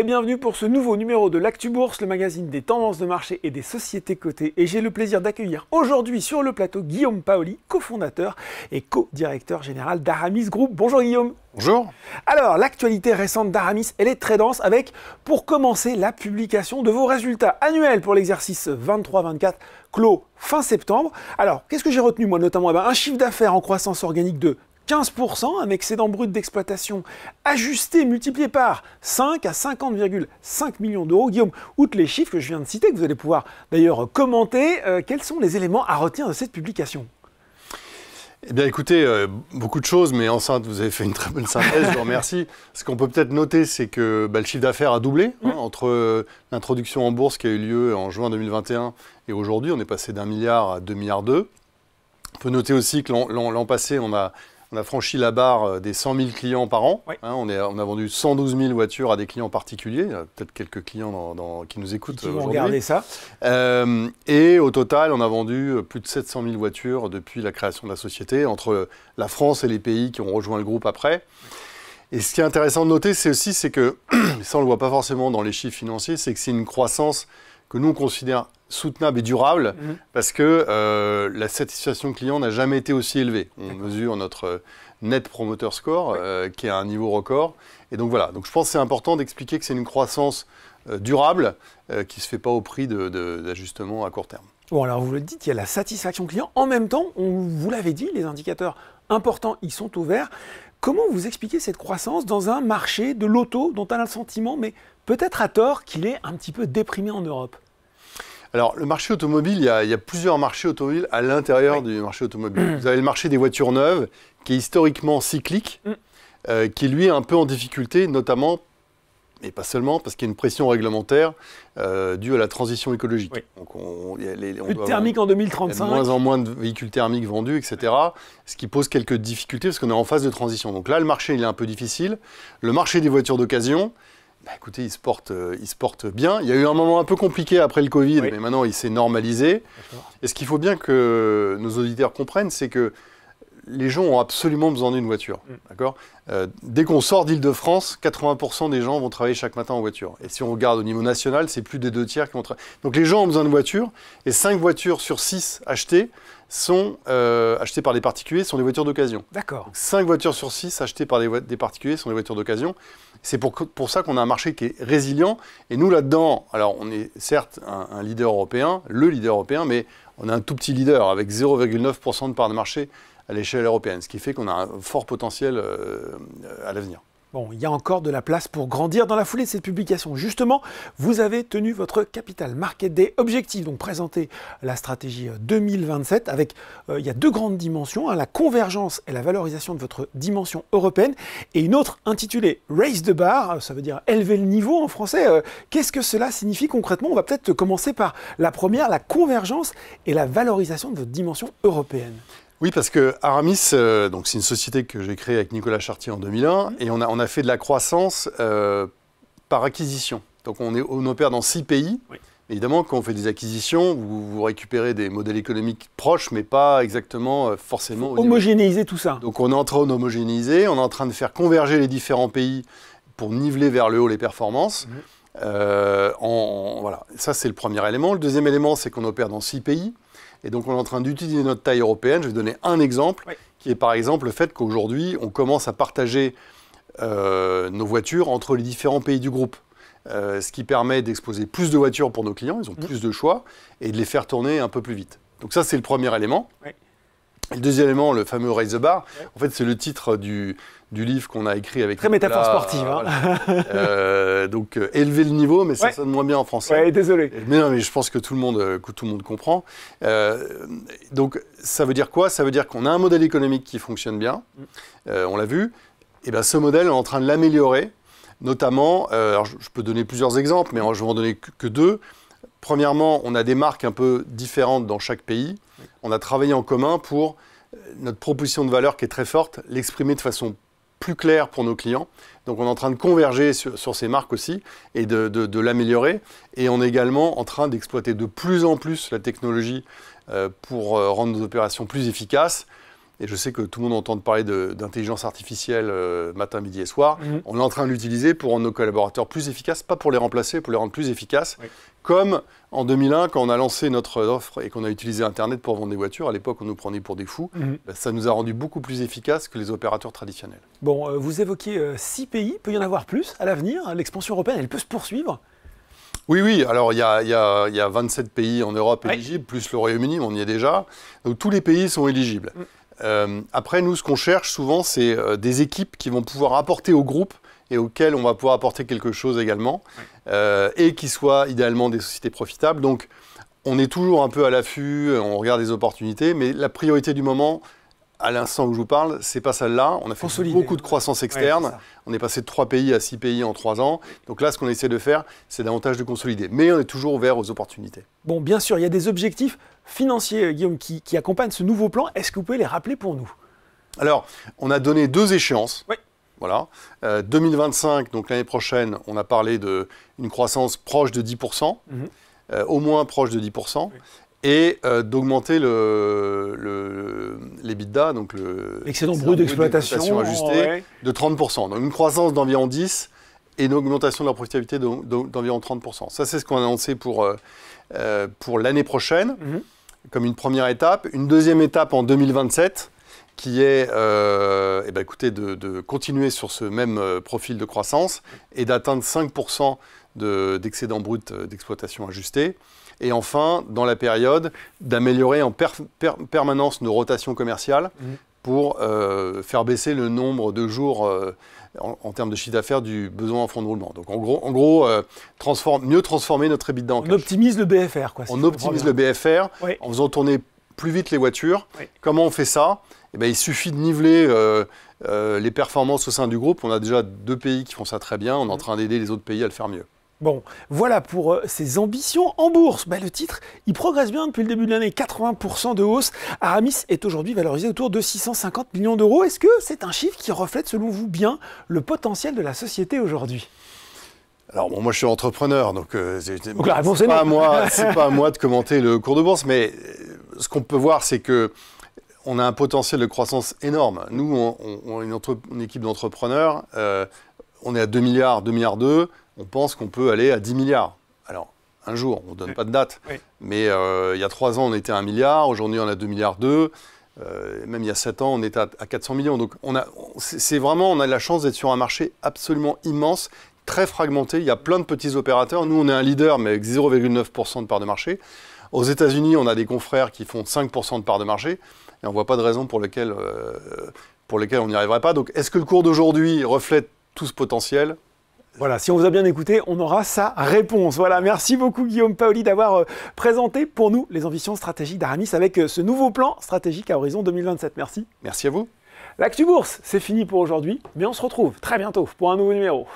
et bienvenue pour ce nouveau numéro de l'Actu Bourse, le magazine des tendances de marché et des sociétés cotées. Et j'ai le plaisir d'accueillir aujourd'hui sur le plateau Guillaume Paoli, cofondateur et co-directeur général d'Aramis Group. Bonjour Guillaume. Bonjour. Alors, l'actualité récente d'Aramis, elle est très dense avec, pour commencer, la publication de vos résultats annuels pour l'exercice 23-24 clos fin septembre. Alors, qu'est-ce que j'ai retenu moi notamment? Un chiffre d'affaires en croissance organique de 15%, un excédent brut d'exploitation ajusté multiplié par 5 à 50,5 millions d'euros. Guillaume, outre les chiffres que je viens de citer, que vous allez pouvoir d'ailleurs commenter, quels sont les éléments à retenir de cette publication? Eh bien écoutez, beaucoup de choses, mais enceinte, vous avez fait une très bonne synthèse, je vous remercie. Ce qu'on peut peut-être noter, c'est que le chiffre d'affaires a doublé entre l'introduction en bourse qui a eu lieu en juin 2021 et aujourd'hui. On est passé d'1 milliard à 2,2 milliards. On peut noter aussi que l'an passé, on a franchi la barre des 100 000 clients par an. Oui. On a vendu 112 000 voitures à des clients particuliers. Il y a peut-être quelques clients qui nous écoutent aujourd'hui. Regardez ça. Et au total, on a vendu plus de 700 000 voitures depuis la création de la société, entre la France et les pays qui ont rejoint le groupe après. Et ce qui est intéressant de noter, c'est que, ça on ne le voit pas forcément dans les chiffres financiers, c'est que c'est une croissance que nous on considère soutenable et durable, parce que la satisfaction client n'a jamais été aussi élevée. On mesure notre Net Promoter Score, qui est à un niveau record. Et donc voilà, donc je pense que c'est important d'expliquer que c'est une croissance durable, qui ne se fait pas au prix d'ajustements à court terme. Bon, alors vous le dites, il y a la satisfaction client. En même temps, vous l'avez dit, les indicateurs importants, ils sont ouverts. Comment vous expliquez cette croissance dans un marché de l'auto dont on a le sentiment, mais peut-être à tort, qu'il est un petit peu déprimé en Europe? Alors, le marché automobile, il y a plusieurs marchés automobiles à l'intérieur du marché automobile. Vous avez le marché des voitures neuves, qui est historiquement cyclique, qui lui est un peu en difficulté, notamment, et pas seulement, parce qu'il y a une pression réglementaire due à la transition écologique. Oui. Donc plus de thermique en 2035. Il y a de moins en moins de véhicules thermiques vendus, etc. Ce qui pose quelques difficultés, parce qu'on est en phase de transition. Donc là, le marché, il est un peu difficile. Le marché des voitures d'occasion, écoutez, il se porte bien. Il y a eu un moment un peu compliqué après le Covid, mais maintenant il s'est normalisé. Et ce qu'il faut bien que nos auditeurs comprennent, c'est que les gens ont absolument besoin d'une voiture. D'accord ? Dès qu'on sort d'Île-de-France, 80% des gens vont travailler chaque matin en voiture. Et si on regarde au niveau national, c'est plus des 2 tiers qui vont travailler. Donc les gens ont besoin de voitures, et 5 voitures sur 6 achetées sont achetées par des particuliers, sont des voitures d'occasion. D'accord. 5 voitures sur 6 achetées par des particuliers sont des voitures d'occasion. C'est pour ça qu'on a un marché qui est résilient. Et nous, là-dedans, alors on est certes un leader européen, le leader européen, mais on a un tout petit leader avec 0,9% de part de marché à l'échelle européenne, ce qui fait qu'on a un fort potentiel à l'avenir. Bon, il y a encore de la place pour grandir. Dans la foulée de cette publication, justement, vous avez tenu votre Capital Market Day objectif, donc présenter la stratégie 2027 avec, il y a 2 grandes dimensions, la convergence et la valorisation de votre dimension européenne, et une autre intitulée Raise the Bar, ça veut dire élever le niveau en français. Qu'est-ce que cela signifie concrètement? On va peut-être commencer par la première, la convergence et la valorisation de votre dimension européenne. Oui, parce que Aramis, donc c'est une société que j'ai créée avec Nicolas Chartier en 2001, et on a fait de la croissance par acquisition. Donc on opère dans 6 pays. Oui. Évidemment, quand on fait des acquisitions, vous récupérez des modèles économiques proches, mais pas exactement forcément... Homogénéiser tout ça. Donc on est en train d'homogénéiser, on est en train de faire converger les différents pays pour niveler vers le haut les performances. Voilà, ça c'est le premier élément. Le deuxième élément, c'est qu'on opère dans 6 pays. Et donc, on est en train d'utiliser notre taille européenne. Je vais donner un exemple, qui est par exemple le fait qu'aujourd'hui, on commence à partager nos voitures entre les différents pays du groupe. Ce qui permet d'exposer plus de voitures pour nos clients, ils ont plus de choix, et de les faire tourner un peu plus vite. Donc ça, c'est le premier élément. Et le deuxième élément, le fameux Raise the Bar, en fait, c'est le titre du livre qu'on a écrit avec... Très métaphore sportive. Voilà. Donc, élever le niveau, mais ça sonne moins bien en français. Ouais, désolé. Mais non, mais je pense que tout le monde comprend. Donc, ça veut dire quoi? Ça veut dire qu'on a un modèle économique qui fonctionne bien, on l'a vu, et bien ce modèle, on est en train de l'améliorer, notamment, alors je peux donner plusieurs exemples, mais je vais en donner que 2. Premièrement, on a des marques un peu différentes dans chaque pays. On a travaillé en commun pour notre proposition de valeur qui est très forte, l'exprimer de façon plus claire pour nos clients. Donc on est en train de converger sur ces marques aussi et de l'améliorer. Et on est également en train d'exploiter de plus en plus la technologie pour rendre nos opérations plus efficaces. et je sais que tout le monde entend parler d'intelligence artificielle matin, midi et soir. On est en train de l'utiliser pour rendre nos collaborateurs plus efficaces, pas pour les remplacer, pour les rendre plus efficaces. Comme en 2001, quand on a lancé notre offre et qu'on a utilisé Internet pour vendre des voitures, à l'époque on nous prenait pour des fous, ça nous a rendu beaucoup plus efficaces que les opérateurs traditionnels. Bon, vous évoquiez 6 pays, peut y en avoir plus à l'avenir? L'expansion européenne, elle peut se poursuivre? Oui, alors il y a 27 pays en Europe éligibles, plus le Royaume-Uni, on y est déjà. Donc tous les pays sont éligibles. Après, nous, ce qu'on cherche souvent, c'est des équipes qui vont pouvoir apporter au groupe et auxquelles on va pouvoir apporter quelque chose également, et qui soient idéalement des sociétés profitables. Donc on est toujours un peu à l'affût, on regarde des opportunités, mais la priorité du moment, à l'instant où je vous parle, c'est pas celle-là. On a fait beaucoup de croissance externe. On est passé de 3 pays à 6 pays en 3 ans. Donc là, ce qu'on essaie de faire, c'est davantage de consolider. Mais on est toujours ouvert aux opportunités. Bon, bien sûr, il y a des objectifs financiers, Guillaume, qui accompagnent ce nouveau plan. Est-ce que vous pouvez les rappeler pour nous? Alors, on a donné 2 échéances. Voilà. 2025, donc l'année prochaine, on a parlé d'une croissance proche de 10%, au moins proche de 10%. Et d'augmenter l'EBITDA, donc l'excédent brut d'exploitation ajusté, de 30%. Donc une croissance d'environ 10% et une augmentation de la profitabilité d'environ 30%. Ça, c'est ce qu'on a annoncé pour l'année prochaine, comme une première étape. Une deuxième étape en 2027, qui est écoutez, de continuer sur ce même profil de croissance et d'atteindre 5% d'excédent brut d'exploitation ajusté. Et enfin, dans la période, d'améliorer en permanence nos rotations commerciales pour faire baisser le nombre de jours en termes de chiffre d'affaires du besoin en fonds de roulement. Donc en gros mieux transformer notre EBITDA en cash. On optimise le BFR, quoi. On optimise le BFR en faisant tourner plus vite les voitures. Comment on fait ça? Il suffit de niveler les performances au sein du groupe. On a déjà 2 pays qui font ça très bien. On est en train d'aider les autres pays à le faire mieux. Bon, voilà pour ses ambitions en bourse. Le titre, il progresse bien depuis le début de l'année, 80% de hausse. Aramis est aujourd'hui valorisé autour de 650 millions d'euros. Est-ce que c'est un chiffre qui reflète, selon vous, bien le potentiel de la société aujourd'hui? Alors bon, moi je suis entrepreneur, donc la réponse c'est pas à moi de commenter le cours de bourse, mais ce qu'on peut voir, c'est que on a un potentiel de croissance énorme. Nous, on est une équipe d'entrepreneurs, on est à 2 milliards, 2 milliards 2. On pense qu'on peut aller à 10 milliards. Alors, un jour, on ne donne pas de date, mais il y a 3 ans, on était à 1 milliard, aujourd'hui, on est à 2 milliards 2, même il y a 7 ans, on était à 400 millions. Donc, on a la chance d'être sur un marché absolument immense, très fragmenté. Il y a plein de petits opérateurs. Nous, on est un leader, mais avec 0,9% de part de marché. Aux États-Unis, on a des confrères qui font 5% de part de marché, et on ne voit pas de raison pour lesquelles on n'y arriverait pas. Donc, est-ce que le cours d'aujourd'hui reflète tout ce potentiel ? Voilà, si on vous a bien écouté, on aura sa réponse. Voilà, merci beaucoup Guillaume Paoli d'avoir présenté pour nous les ambitions stratégiques d'Aramis avec ce nouveau plan stratégique à horizon 2027. Merci. Merci à vous. L'Actu Bourse, c'est fini pour aujourd'hui, mais on se retrouve très bientôt pour un nouveau numéro.